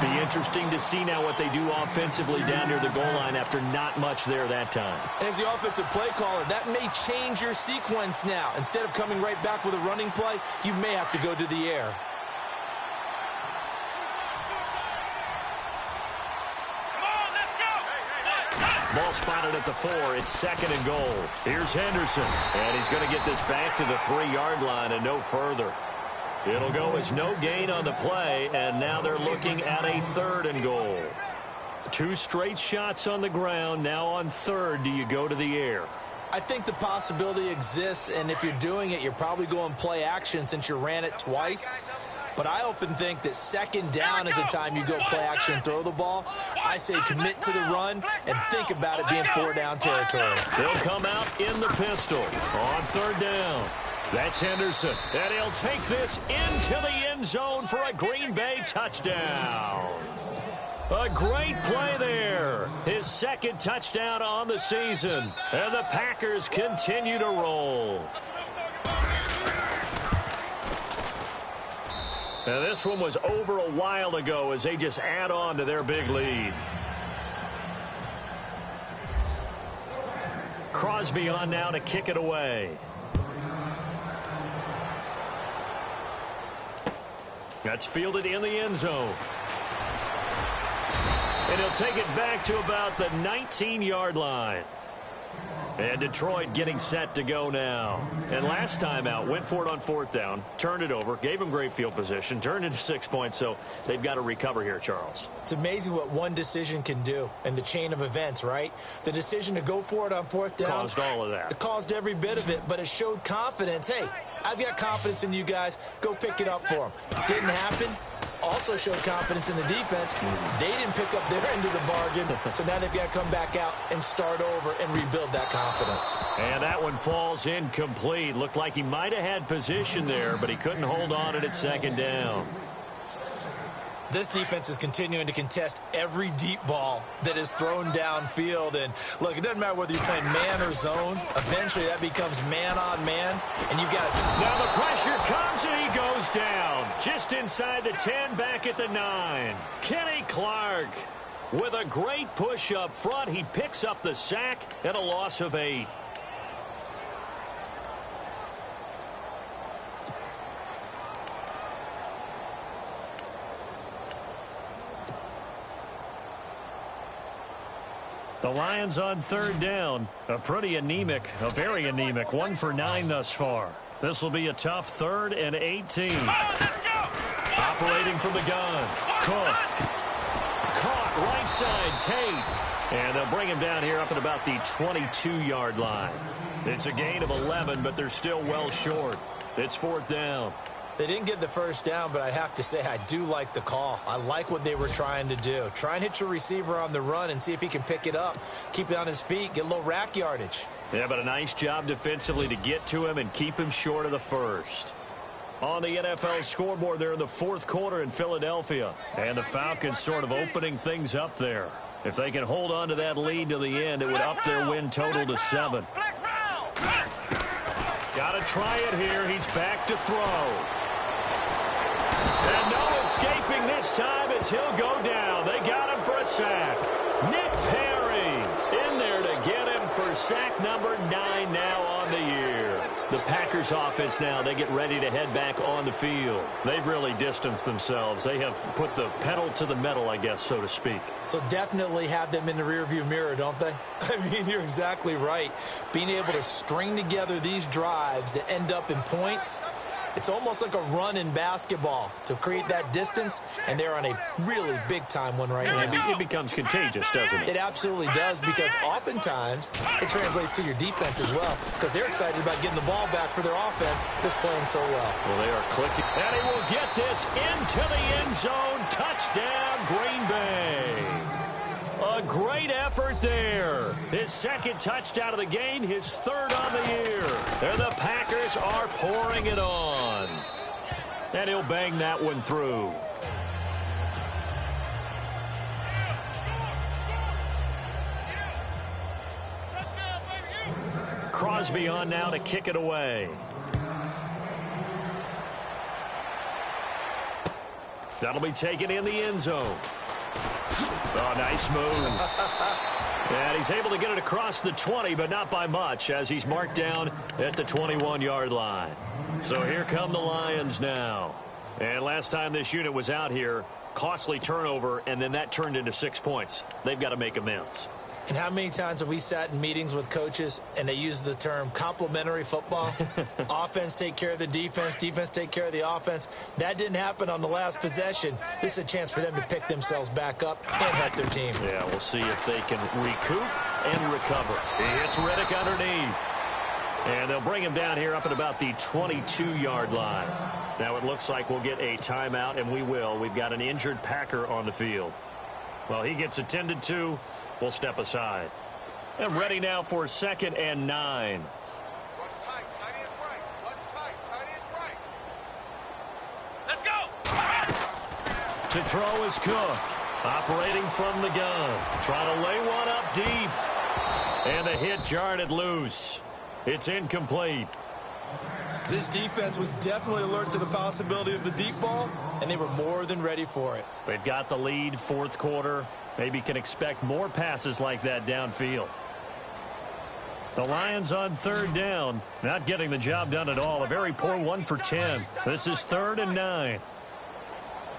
Be interesting to see now what they do offensively down near the goal line after not much there that time. As the offensive play caller, that may change your sequence now. Instead of coming right back with a running play, you may have to go to the air. Ball spotted at the 4. It's 2nd and goal. Here's Henderson. And he's going to get this back to the 3-yard line and no further. It'll go as no gain on the play, and now they're looking at a 3rd and goal. 2 straight shots on the ground. Now on 3rd, do you go to the air? I think the possibility exists, and if you're doing it, you're probably going play action since you ran it twice. But I often think that second down is the time you go play action and throw the ball. I say commit to the run and think about it being 4-down territory. They'll come out in the pistol on third down. That's Henderson, and he'll take this into the end zone for a Green Bay touchdown. A great play there. His second touchdown on the season, and the Packers continue to roll. Now, this one was over a while ago as they just add on to their big lead. Crosby on now to kick it away. That's fielded in the end zone. And he'll take it back to about the 19-yard line. And Detroit getting set to go now. And last time out, went for it on fourth down, turned it over, gave him great field position, turned into 6 points, so they've got to recover here, Charles. It's amazing what one decision can do in the chain of events, right? The decision to go for it on fourth down caused all of that. It caused every bit of it, but it showed confidence. Hey, I've got confidence in you guys. Go pick it up for them. Didn't happen. Also showed confidence in the defense. They didn't pick up their end of the bargain, so now they've got to come back out and start over and rebuild that confidence. And that one falls incomplete. Looked like he might have had position there, but he couldn't hold on at second down. This defense is continuing to contest every deep ball that is thrown downfield. And, look, it doesn't matter whether you're playing man or zone. Eventually, that becomes man-on-man, and you've got to... Now the pressure comes, and he goes down. Just inside the 10, back at the 9. Kenny Clark with a great push up front. He picks up the sack and a loss of 8. The Lions on third down. A very anemic, 1 for 9 thus far. This will be a tough 3rd and 18. Operating from the gun. Cook. Caught right side, Tate. And they'll bring him down here up at about the 22-yard line. It's a gain of 11, but they're still well short. It's 4th down. They didn't get the first down, but I have to say I do like the call. I like what they were trying to do. Try and hit your receiver on the run and see if he can pick it up. Keep it on his feet, get a little rack yardage. Yeah, but a nice job defensively to get to him and keep him short of the first. On the NFL scoreboard there in the 4th quarter in Philadelphia. And the Falcons sort of opening things up there. If they can hold on to that lead to the end, it would up their win total to 7. Got to try it here. He's back to throw. And no escaping this time as he'll go down. They got him for a sack. Nick Perry in there to get him for sack number 9 now on the year. The Packers offense now, they get ready to head back on the field. They've really distanced themselves. They have put the pedal to the metal, I guess, so to speak. So definitely have them in the rearview mirror, don't they? I mean, you're exactly right. Being able to string together these drives that end up in points, it's almost like a run in basketball to create that distance, and they're on a really big-time one right now. It becomes contagious, doesn't it? It absolutely does, because oftentimes it translates to your defense as well, because they're excited about getting the ball back for their offense that's playing so well. Well, they are clicking. And he will get this into the end zone. Touchdown, Green Bay. A great effort there. His 2nd touchdown of the game, his 3rd on the year. And the Packers are pouring it on. And he'll bang that one through. Crosby on now to kick it away. That'll be taken in the end zone. Oh, nice move. And he's able to get it across the 20, but not by much, as he's marked down at the 21-yard line. So here come the Lions now. And last time this unit was out here, costly turnover, and then that turned into 6 points. They've got to make amends. And how many times have we sat in meetings with coaches and they use the term complementary football? Offense take care of the defense, defense take care of the offense. That didn't happen on the last possession. This is a chance for them to pick themselves back up and help their team. Yeah, we'll see if they can recoup and recover. He hits Riddick underneath. And they'll bring him down here up at about the 22-yard line. Now it looks like we'll get a timeout, and we will. We've got an injured Packer on the field. Well, he gets attended to. We'll step aside. And ready now for 2nd and 9. What's tight? Tight is right. What's tight? Tight is right. Let's go. To throw is Cook. Operating from the gun. Trying to lay one up deep. And the hit jarred it loose. It's incomplete. This defense was definitely alert to the possibility of the deep ball, and they were more than ready for it. They've got the lead, 4th quarter. Maybe can expect more passes like that downfield. The Lions on 3rd down. Not getting the job done at all. A very poor 1 for 10. This is 3rd and 9.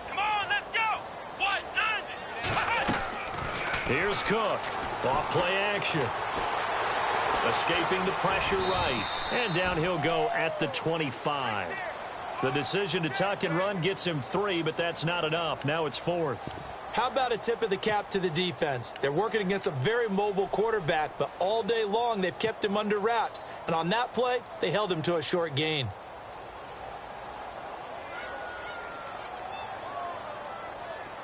Come on, let's go. 190. Here's Cook. Off play action. Escaping the pressure right. And down he'll go at the 25. The decision to tuck and run gets him 3, but that's not enough. Now it's 4th. How about a tip of the cap to the defense? They're working against a very mobile quarterback, but all day long they've kept him under wraps. And on that play, they held him to a short gain.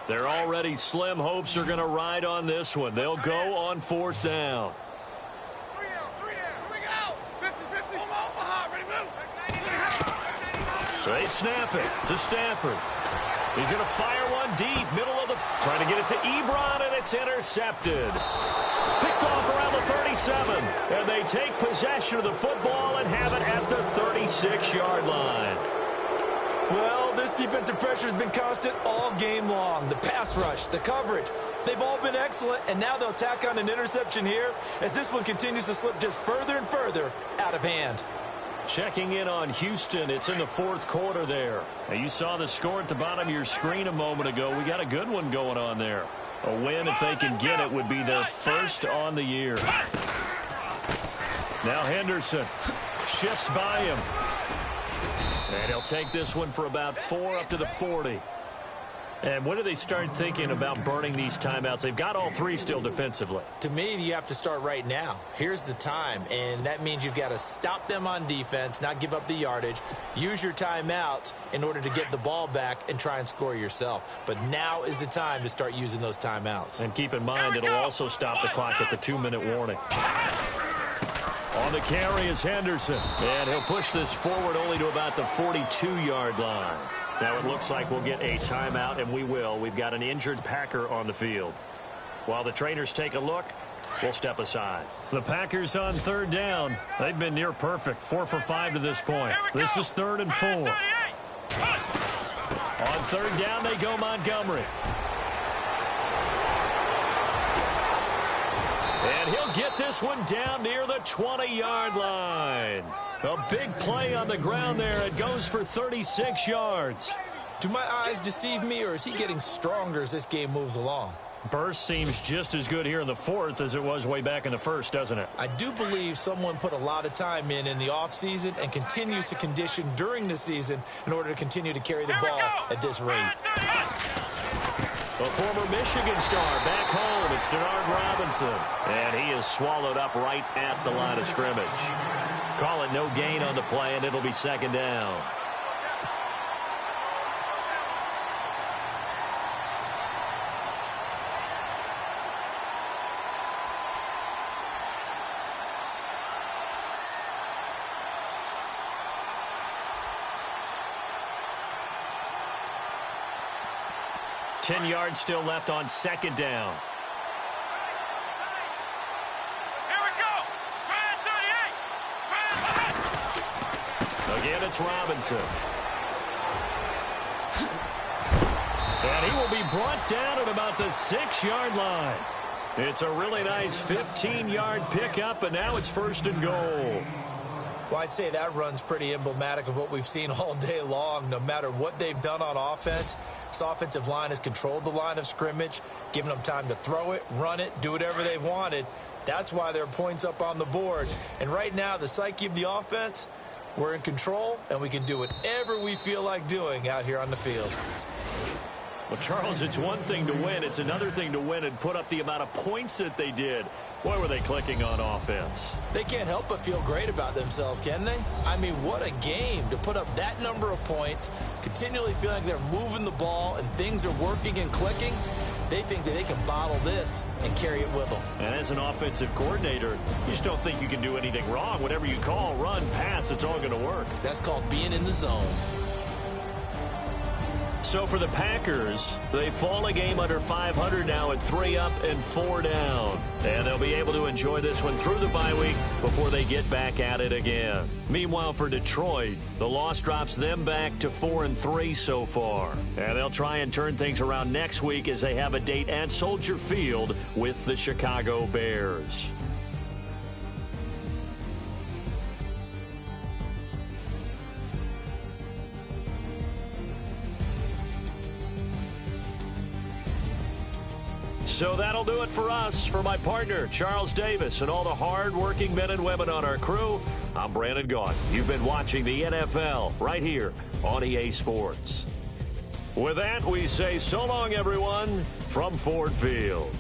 They're already slim hopes are going to ride on this one. They'll go on 4th down. 3 down. 3 down. Here we go. 50-50. Omaha. Ready to move. They snap it to Stafford. He's going to fire one deep, middle of the... Trying to get it to Ebron, and it's intercepted. Picked off around the 37. And they take possession of the football and have it at the 36-yard line. Well, this defensive pressure has been constant all game long. The pass rush, the coverage, they've all been excellent, and now they'll tack on an interception here as this one continues to slip just further and further out of hand. Checking in on Houston. It's in the 4th quarter there. Now, you saw the score at the bottom of your screen a moment ago. We got a good one going on there. A win, if they can get it, would be their 1st on the year. Now Henderson shifts by him. And he'll take this one for about 4 up to the 40. And when do they start thinking about burning these timeouts? They've got all 3 still defensively. To me, you have to start right now. Here's the time, and that means you've got to stop them on defense, not give up the yardage, use your timeouts in order to get the ball back and try and score yourself. But now is the time to start using those timeouts. And keep in mind, it'll also stop the clock at the 2-minute warning. On the carry is Henderson, and he'll push this forward only to about the 42-yard line. Now it looks like we'll get a timeout, and we will. We've got an injured Packer on the field. While the trainers take a look, we'll step aside. The Packers on 3rd down. They've been near perfect, 4 for 5 to this point. This is 3rd and 4. On 3rd down, they go Montgomery. And he'll get this one down near the 20-yard line. A big play on the ground there. It goes for 36 yards. Do my eyes deceive me, or is he getting stronger as this game moves along? Burst seems just as good here in the 4th as it was way back in the 1st, doesn't it? I do believe someone put a lot of time in the offseason and continues to condition during the season in order to continue to carry the ball at this rate. A former Michigan star back home. It's Denard Robinson. And he is swallowed up right at the line of scrimmage. Call it no gain on the play, and it'll be 2nd down. Ten yards still left on 2nd down. Again, it's Robinson. And he will be brought down at about the 6-yard line. It's a really nice 15-yard pickup, and now it's 1st and goal. Well, I'd say that run's pretty emblematic of what we've seen all day long. No matter what they've done on offense, this offensive line has controlled the line of scrimmage, given them time to throw it, run it, do whatever they've wanted. That's why there are points up on the board. And right now, the psyche of the offense, we're in control, and we can do whatever we feel like doing out here on the field. Well, Charles, it's one thing to win. It's another thing to win and put up the amount of points that they did. Boy, were they clicking on offense. They can't help but feel great about themselves, can they? I mean, what a game to put up that number of points, continually feeling like they're moving the ball and things are working and clicking. They think that they can bottle this and carry it with them. And as an offensive coordinator, you just don't think you can do anything wrong. Whatever you call, run, pass, it's all going to work. That's called being in the zone. So for the Packers, they fall a game under 500 now at 3 up and 4 down. And they'll be able to enjoy this one through the bye week before they get back at it again. Meanwhile, for Detroit, the loss drops them back to 4-3 so far. And they'll try and turn things around next week as they have a date at Soldier Field with the Chicago Bears. So that'll do it for us. For my partner, Charles Davis, and all the hard-working men and women on our crew, I'm Brandon Gaudin. You've been watching the NFL right here on EA Sports. With that, we say so long, everyone, from Ford Field.